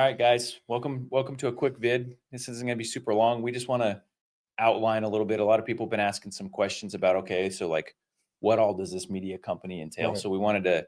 right, guys, welcome to a quick vid. This isn't going to be super long. We just want to outline a little bit. A lot of people have been asking some questions about, okay, so like, what all does this media company entail? Right. So we wanted to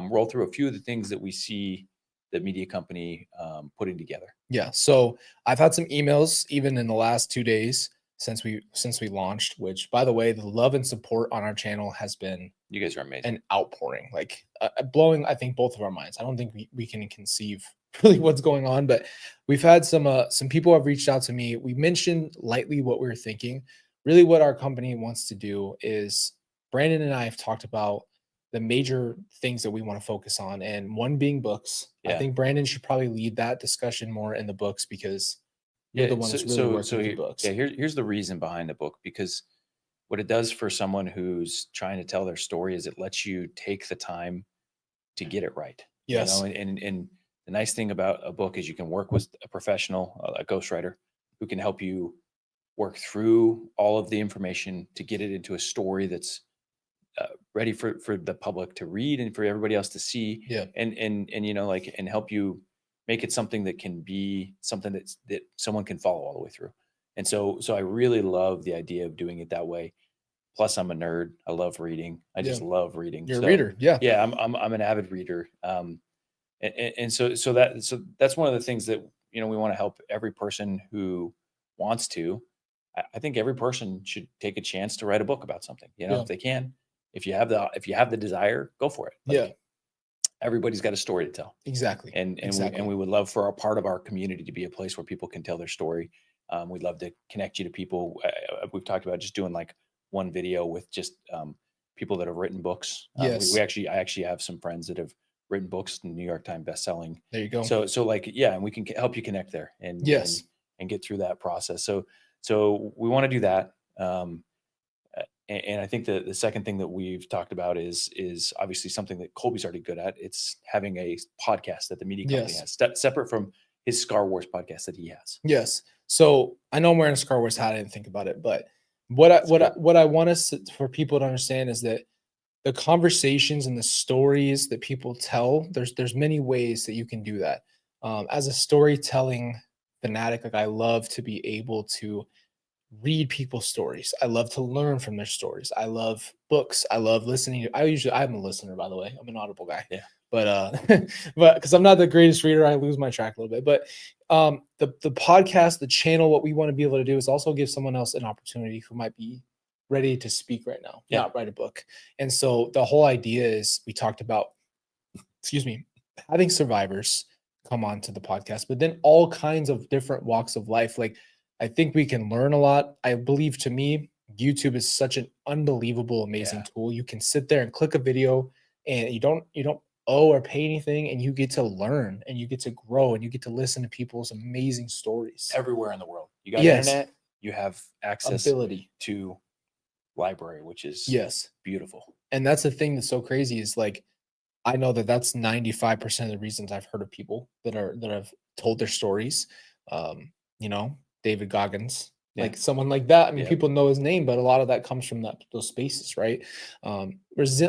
roll through a few of the things that we see the media company putting together. Yeah. So I've had some emails even in the last 2 days since we launched, which by the way, the love and support on our channel has been You guys are amazing. an outpouring, like blowing, I think, both of our minds. I don't think we can conceive really what's going on, but we've had some people have reached out to me. We mentioned lightly what we were thinking. Really, what our company wants to do is Brandon and I have talked about the major things that we want to focus on, and one being books. I Yeah. think Brandon should probably lead that discussion more in the books because you're the Yeah. one So that's really so working so with the here, books. yeah, here's the reason behind the book, because what it does for someone who's trying to tell their story is it lets you take the time to get it right. Yes. And the nice thing about a book is you can work with a professional, a ghostwriter, who can help you work through all of the information to get it into a story that's ready for the public to read and for everybody else to see, Yeah. and like, and help you make it something that can be something that someone can follow all the way through. And so I really love the idea of doing it that way. Plus, I'm a nerd. I love reading. I Yeah. just love reading. You're a So reader. Yeah. yeah, I'm an avid reader. And so that's one of the things that we want to help every person who wants to. I think every person should take a chance to write a book about something. Yeah. If they can, if you have the desire, go for it. Yeah. Like, everybody's got a story to tell, Exactly. and we Exactly. would love for our part of our community to be a place where people can tell their story. We'd love to connect you to people. We've talked about just doing like one video with just people that have written books. Yes. I actually have some friends that have written books, New York Times bestselling. There you go. So like, yeah, and we can help you connect there Yes. and get through that process. So we want to do that. And I think the second thing that we've talked about is obviously something that Colby's already good at. It's having a podcast that the media company Yes. has, separate from his Star Wars podcast that he has. Yes. So I know I'm wearing a Star Wars hat. I didn't think about it, but what I want us for people to understand is that the conversations and the stories that people tell, there's many ways that you can do that. As a storytelling fanatic, like I love to be able to read people's stories. I love to learn from their stories. I love books. I love listening to I'm a listener, by the way. I'm an Audible guy. Yeah. But but because I'm not the greatest reader, I lose my track a little bit. But the podcast, the channel, what we want to be able to do is also give someone else an opportunity who might be ready to speak right now, Yeah. not write a book. And so the whole idea is we talked about, excuse me, having survivors come on to the podcast, but then all kinds of different walks of life. Like I think we can learn a lot. I believe, to me, YouTube is such an unbelievable, amazing Yeah. tool. You can sit there and click a video and you don't owe or pay anything, and you get to learn and you get to grow and you get to listen to people's amazing stories. Everywhere in the world, you got Yes. internet, you have access Ability. to library, which is Yes. beautiful. And that's the thing that's so crazy is like I know that that's 95% of the reasons I've heard of people that have told their stories. You know, David Goggins, Yeah. like someone like that. I mean, Yeah. people know his name, but a lot of that comes from those spaces, right?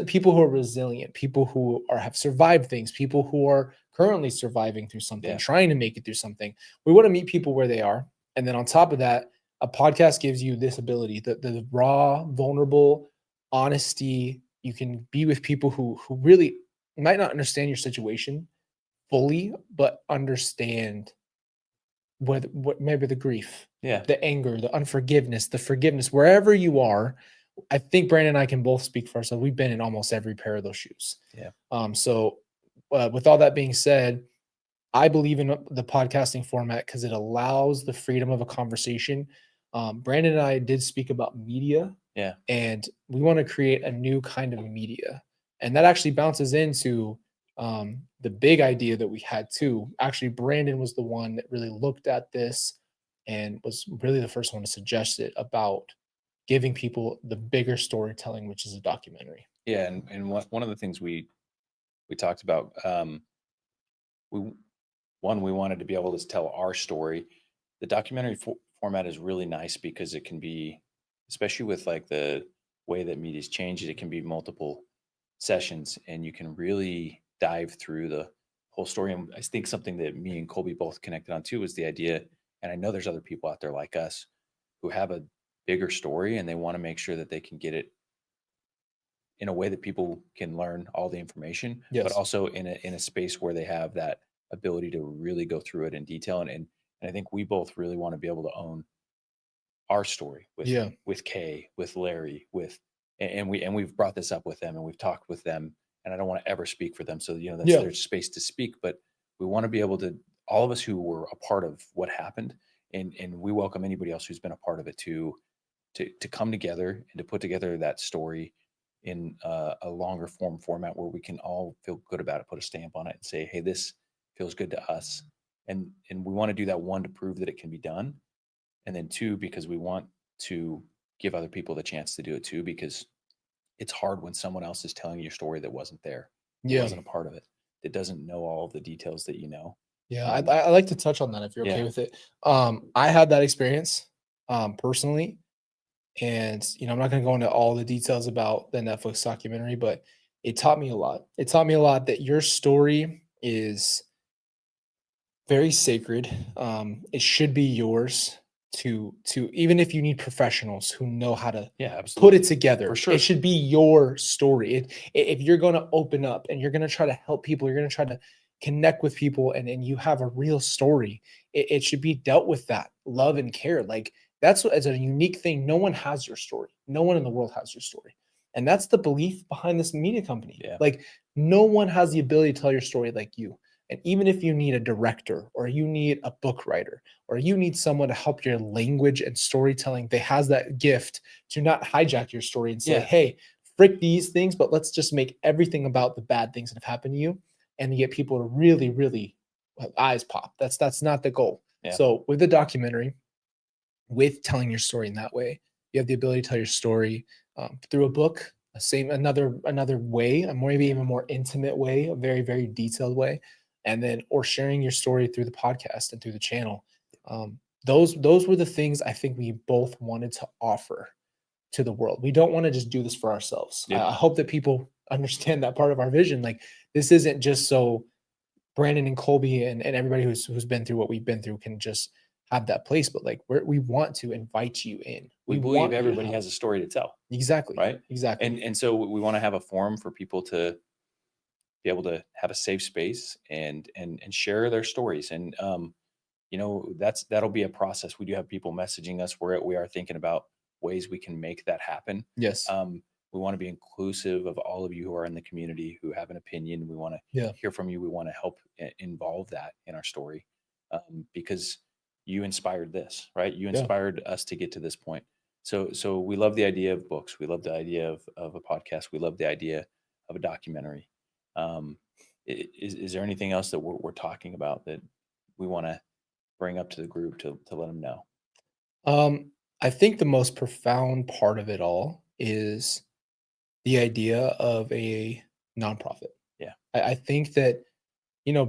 People who are resilient, people who have survived things, people who are currently surviving through something, Yeah. trying to make it through something. We want to meet people where they are, and then on top of that, a podcast gives you this ability, the raw, vulnerable honesty. You can be with people who really might not understand your situation fully, but understand what maybe the grief, Yeah. the anger, the unforgiveness, the forgiveness, wherever you are. I think Brandon and I can both speak for ourselves. We've been in almost every pair of those shoes. Yeah. So with all that being said, I believe in the podcasting format because it allows the freedom of a conversation. Brandon and I did speak about media. Yeah. And we want to create a new kind of media. And that actually bounces into the big idea that we had too. Actually, Brandon was the one that really looked at this and was really the first one to suggest it about giving people the bigger storytelling, which is a documentary. Yeah. And one of the things we talked about, we we wanted to be able to tell our story. The documentary format is really nice because it can be, especially with like the way that media's changed, it can be multiple sessions, and you can really dive through whole story. And I think something that me and Colby both connected on too was the idea, and I know there's other people out there like us who have a bigger story and they want to make sure that they can get it in a way that people can learn all the information, but Yes. also in a space where they have that ability to really go through it in detail. And I think we both really want to be able to own our story Yeah. with Kay, with Larry, with and we've brought this up with them and we've talked with them. And I don't want to ever speak for them. So that's Yeah. their space to speak. But we want to be able to, all of us who were a part of what happened, and we welcome anybody else who's been a part of it to come together and to put together that story in a longer format where we can all feel good about it, put a stamp on it, and say, "Hey, this feels good to us." And we want to do that, one, to prove that it can be done, and then two, because we want to give other people the chance to do it too, because it's hard when someone else is telling your story that wasn't there, that Yeah. wasn't a part of it, that doesn't know all of the details that you know. Yeah. Um, I like to touch on that if you're okay yeah, with it. I had that experience personally. And, I'm not going to go into all the details about the Netflix documentary, but it taught me a lot. It taught me a lot that your story is very sacred. It should be yours to even if you need professionals who know how to yeah, put absolutely, it together. for It sure. should be your story. If you're going to open up and you're going to try to help people, you're going to try to connect with people, and you have a real story, it should be dealt with that love and care. Like that's what, as a unique thing. No one has your story. No one in the world has your story. And that's the belief behind this media company. Yeah, Like no one has the ability to tell your story like you. And even if you need a director or you need a book writer or you need someone to help your language and storytelling, they has that gift to not hijack your story and say, yeah, hey, frick these things, but let's just make everything about the bad things that have happened to you and you get people to really, really eyes pop. That's not the goal. yeah, So with the documentary, with telling your story in that way, you have the ability to tell your story through a book, same another way, a more maybe even more intimate way, a very very detailed way, and then or sharing your story through the podcast and through the channel. Those were the things I think we both wanted to offer to the world. We don't want to just do this for ourselves. I, yep, I hope that people understand that part of our vision. Like this isn't just so Brandon and Colby and everybody who's been through what we've been through can just have that place, but like we want to invite you in. we We believe want you to everybody have has a story to tell, exactly, right? exactly. And so we want to have a forum for people to be able to have a safe space and share their stories. And that'll be a process. We do have people messaging us where we are thinking about ways we can make that happen. Yes. We want to be inclusive of all of you who are in the community who have an opinion. We want to Yeah. hear from you. We want to help involve that in our story, because you inspired this, right? You Yeah. inspired us to get to this point. So we love the idea of books. We love the idea of a podcast. We love the idea of a documentary. Um, is there anything else that we're talking about that we want to bring up to the group to let them know? Um, I think the most profound part of it all is the idea of a nonprofit. Yeah. I think that,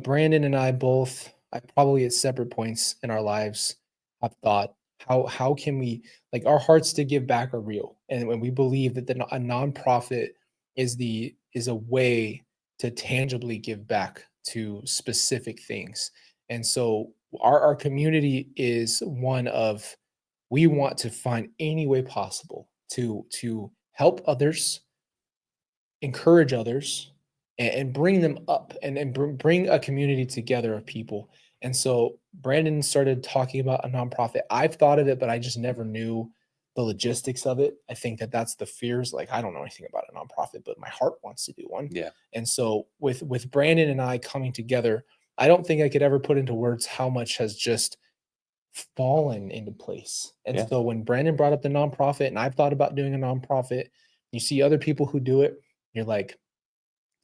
Brandon and I both, I probably at separate points in our lives have thought, how can we like our hearts to give back are real. And when we believe that a nonprofit is a way to tangibly give back to specific things. And so our community is one of we want to find any way possible to help others, encourage others, and bring them up and bring a community together of people. And so Brandon started talking about a nonprofit. I've thought of it, but I just never knew the logistics of it. I think that that's the fears. Like I don't know anything about a nonprofit, but my heart wants to do one. Yeah. And so with Brandon and I coming together, I don't think I could ever put into words how much has just fallen into place. And Yeah. so when Brandon brought up the nonprofit and I've thought about doing a nonprofit, you see other people who do it, you're like,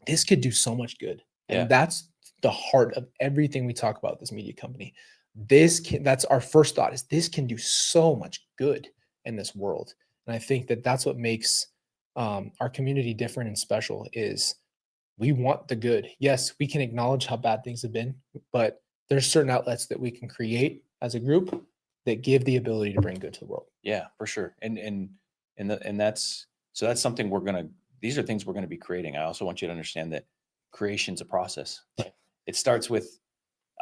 this could do so much good. Yeah. And that's the heart of everything we talk about this media company. That's our first thought is this can do so much good in this world. And I think that that's what makes our community different and special is we want the good. Yes, we can acknowledge how bad things have been, but there's certain outlets that we can create as a group that give the ability to bring good to the world. Yeah, for sure. And that's so that's something these are things we're gonna be creating. I also want you to understand that creation's a process. Right? it starts with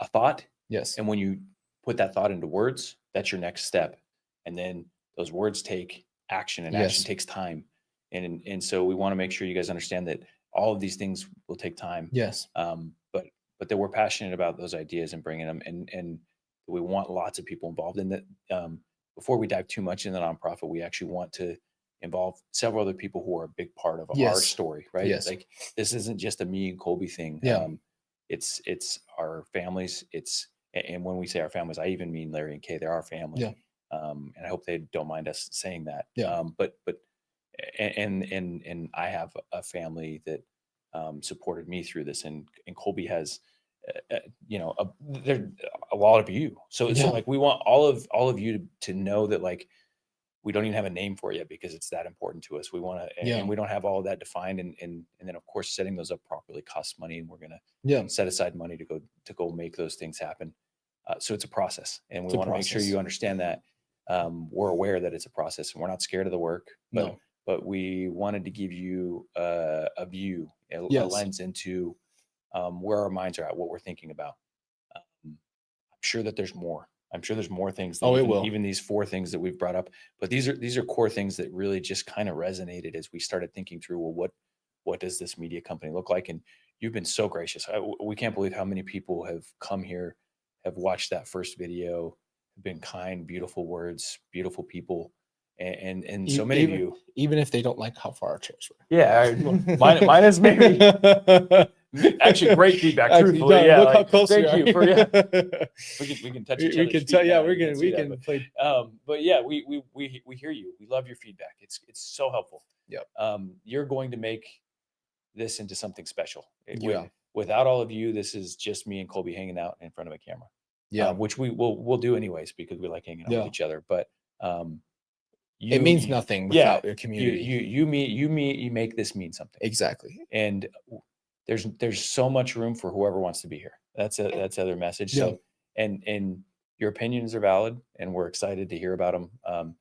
a thought. Yes. And when you put that thought into words, that's your next step. And then those words take action, and action Yes. takes time. And so we want to make sure you guys understand that all of these things will take time. Yes. But that we're passionate about those ideas and bringing them, and we want lots of people involved in that. Before we dive too much in the nonprofit, we actually want to involve several other people who are a big part of our Yes. story, right? Yes. Like, this isn't just a me and Colby thing. Yeah. It's our families. And when we say our families, I even mean Larry and Kay. They're our family. Yeah. And I hope they don't mind us saying that. Yeah. But and I have a family that supported me through this, and Colby has, there a lot of you. So Yeah. like, we want all of you to know that, like, we don't even have a name for you because it's that important to us. We want to, Yeah. and we don't have all of that defined. And then, of course, setting those up properly costs money, and we're going to Yeah. set aside money to go make those things happen. So it's a process, and we It's a want to make sure process. you understand that. We're aware that it's a process, and we're not scared of the work, No. but we wanted to give you a view, a Yes. lens into where our minds are at, what we're thinking about. I'm sure that there's more. I'm sure there's more things. Than Oh, it even, will. even these 4 things that we've brought up, but these are core things that really just kind of resonated as we started thinking through, well, what does this media company look like? And you've been so gracious. We can't believe how many people have come here, have watched that first video, have been kind, beautiful words, beautiful people, and so many of you. Even if they don't like how far our chairs were. Yeah, mine is maybe actually great feedback. Truthfully, no, yeah. look how Like, close thank we you are. for we can touch each we other's can feet tell. Yeah, now. You can't see we that, can play. but yeah, we hear you. We love your feedback. It's so helpful. Yep. You're going to make this into something special. Yeah. Without all of you, this is just me and Colby hanging out in front of a camera. Yeah. Which we'll do anyways, because we like hanging out Yeah. with each other. But it means nothing without your community. You make this mean something. Exactly. And there's so much room for whoever wants to be here. That's the other message. Yeah. So, and your opinions are valid, and we're excited to hear about them.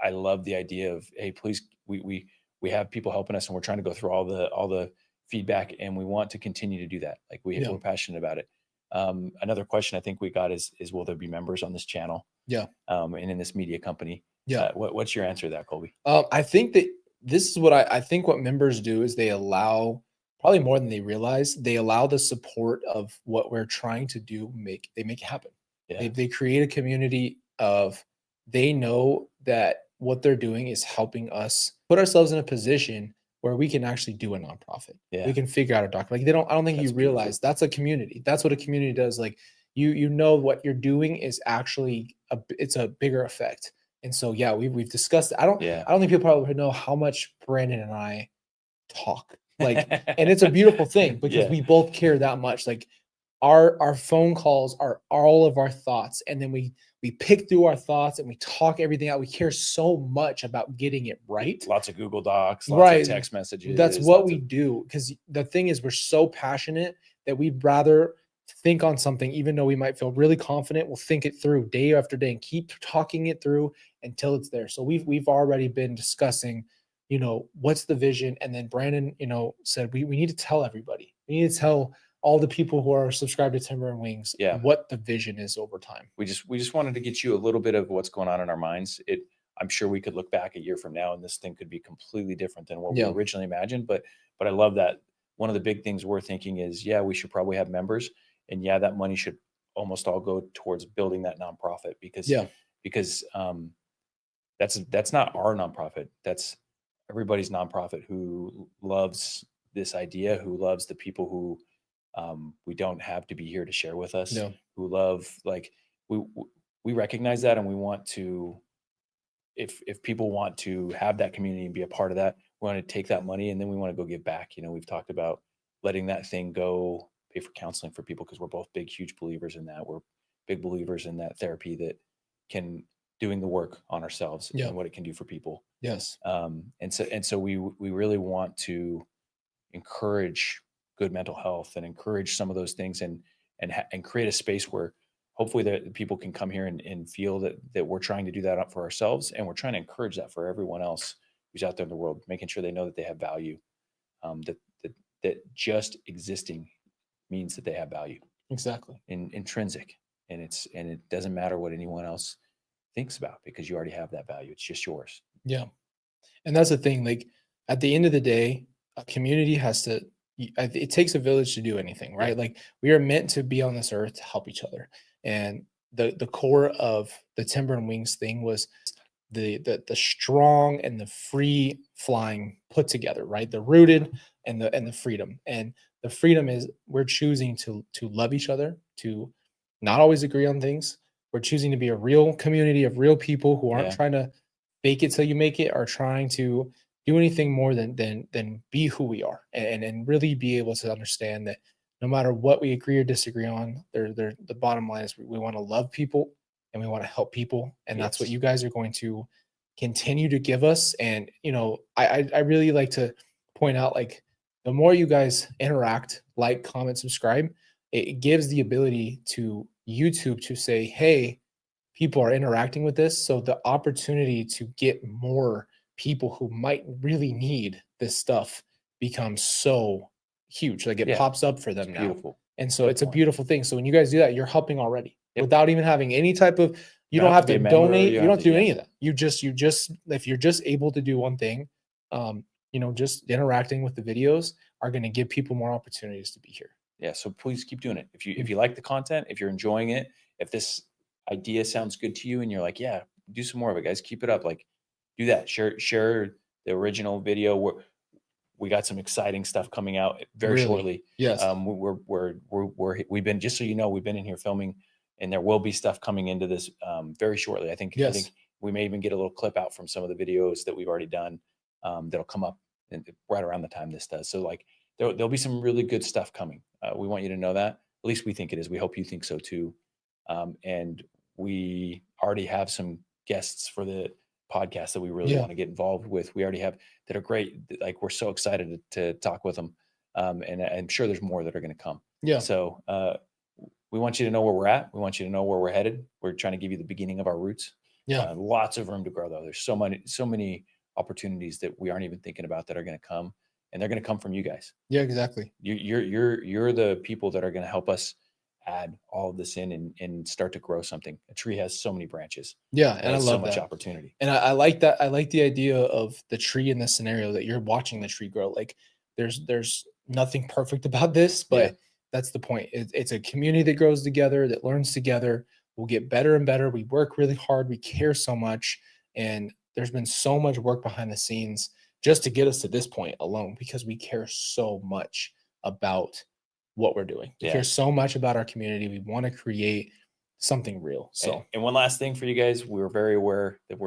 I love the idea of, hey, please, we have people helping us, and we're trying to go through all the feedback, and we want to continue to do that. Like, we're passionate about it. Another question I think we got is will there be members on this channel? Yeah. And in this media company? Yeah. What's your answer to that, Colby? I think that this is what I think what members do is they allow, probably more than they realize, they allow the support of what we're trying to do, make it happen. Yeah. They create a community of, they know that what they're doing is helping us put ourselves in a position where we can actually do a nonprofit. Yeah. We can figure out a document. Like, I don't think That's you realize that's a community. That's what a community does. Like, you know what you're doing is actually it's a bigger effect. And so, yeah, we've discussed it. I don't think people probably know how much Brandon and I talk. Like, and it's a beautiful thing because we both care that much. Like, our phone calls are all of our thoughts, and then we pick through our thoughts and we talk everything out. We care so much about getting it right. Lots of Google Docs, lots of text messages. That's what we do, because the thing is, we're so passionate that we'd rather think on something, even though we might feel really confident. We'll think it through day after day and keep talking it through until it's there. So we've already been discussing, what's the vision, and then Brandon, said we need to tell everybody. We need to tell all the people who are subscribed to Timber and Wings what the vision is over time. We just wanted to get you a little bit of what's going on in our minds. I'm sure we could look back a year from now and this thing could be completely different than what we originally imagined. But I love that. One of the big things we're thinking is, we should probably have members, and that money should almost all go towards building that nonprofit, because that's not our nonprofit. That's everybody's nonprofit who loves this idea, who loves the people who we don't have to be here to share with us, who love, like, we recognize that, and we want to, if people want to have that community and be a part of that, we want to take that money, and then we want to go give back. We've talked about letting that thing go, pay for counseling for people, because we're both big, huge believers in that. We're big believers in that therapy that can doing the work on ourselves and what it can do for people. Yes. And so we really want to encourage good mental health and encourage some of those things, and create a space where hopefully that people can come here and feel that we're trying to do that for ourselves, and we're trying to encourage that for everyone else who's out there in the world, making sure they know that they have value, that just existing means that they have value, Exactly. intrinsic, and it doesn't matter what anyone else thinks about because you already have that value. It's just yours. Yeah. And that's the thing. Like at the end of the day, a community has to. It takes a village to do anything, right? Like we are meant to be on this earth to help each other. And the core of the Timber and Wings thing was the strong and the free flying put together, right? The rooted and the freedom. And the freedom is we're choosing to love each other, to not always agree on things. We're choosing to be a real community of real people who aren't Yeah. trying to fake it till you make it, or trying to do anything more than be who we are, and really be able to understand that no matter what we agree or disagree on, the bottom line is we want to love people and we want to help people, and that's what Yes. you guys are going to continue to give us. And I really like to point out, like, the more you guys interact, like, comment, subscribe, it gives the ability to YouTube to say, hey, people are interacting with this, so the opportunity to get more people who might really need this stuff becomes so huge. Like, it Yeah, pops up for them now. beautiful. And so Good it's a point. beautiful thing. So when you guys do that, you're helping already Yep. without even having any type of, you Don't don't have have to to be a member, donate, you you don't don't have do to- any yeah. of that. You just if you're just able to do one thing, just interacting with the videos are going to give people more opportunities to be here. Yeah, so please keep doing it. If you like the content, if you're enjoying it, if this idea sounds good to you and you're like, yeah, do some more of it, guys, keep it up. Like, do that. Share the original video. We got some exciting stuff coming out very Really? shortly. Yes. We've been, just so you know, we've been in here filming, and there will be stuff coming into this very shortly. I think Yes. we may even get a little clip out from some of the videos that we've already done that'll come up right around the time this does. So like there'll be some really good stuff coming. We want you to know that. At least we think it is. We hope you think so too. And we already have some guests for the podcast that we really Yeah. want to get involved with. We already have that are great. Like, we're so excited to talk with them. And I'm sure there's more that are going to come. Yeah. So we want you to know where we're at. We want you to know where we're headed. We're trying to give you the beginning of our roots. Yeah. Lots of room to grow, though. There's so many opportunities that we aren't even thinking about that are going to come, and they're going to come from you guys. Yeah, exactly. You're the people that are going to help us add all of this in and start to grow something. A tree has so many branches. Yeah. It And I has love so much that. opportunity. And I like that. I like the idea of the tree in this scenario, that you're watching the tree grow. Like, there's nothing perfect about this, but Yeah. that's the point. It's a community that grows together, that learns together. We'll get better and better. We work really hard. We care so much. And there's been so much work behind the scenes just to get us to this point alone, because we care so much about what we're doing. We Yeah. care so much about our community. We want to create something real. So And one last thing for you guys, we were very aware that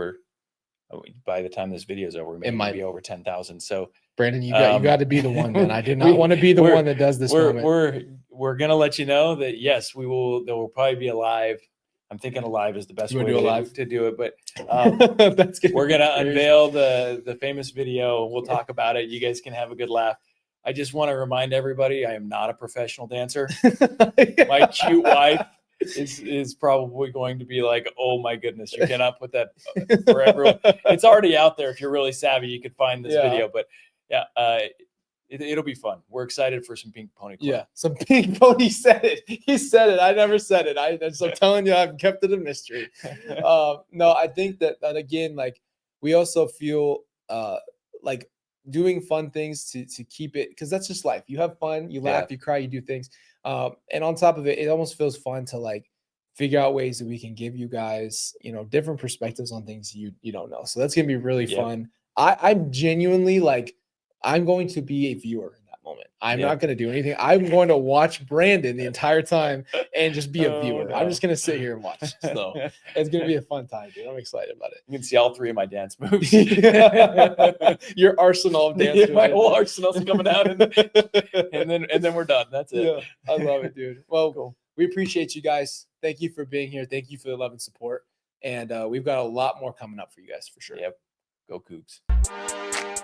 by the time this video is over, we may be over 10,000. So Brandon, you got to be the one, man. I do not want to be the we're- one that does this moment. We're gonna let you know that yes, we will. There will probably be a live. I'm thinking a live is the best You way wanna do a live? to do it. But That's good. we're gonna unveil the famous video. We'll talk about it. You guys can have a good laugh. I just want to remind everybody, I am not a professional dancer. My cute wife is probably going to be like, oh my goodness, you cannot put that for everyone. It's already out there. If you're really savvy, you could find this Yeah. video. But yeah, it'll be fun. We're excited for some Pink Pony Club. Yeah, some pink pony said it. He said it. I never said it. I'm telling you, I've kept it a mystery. No, I think that again, like, we also feel like doing fun things to keep it, because that's just life. You have fun, you laugh, Yeah. you cry, you do things. And on top of it, it almost feels fun to like figure out ways that we can give you guys, different perspectives on things you don't know. So that's gonna be really Yep. fun. I'm genuinely like, I'm going to be a viewer in that moment. I'm Yep. not going to do anything. I'm going to watch Brandon the entire time and just be a Oh, viewer. no. I'm just going to sit here and watch. So it's going to be a fun time, dude. I'm excited about You can see all three of my dance moves. it. Your arsenal of dance. Yeah, my moves. whole arsenal's coming out, and then we're done. That's it. Yeah, I love it, dude. Well, Cool. we appreciate you guys. Thank you for being here. Thank you for the love and support. And we've got a lot more coming up for you guys for sure. Yep. Go Cougs.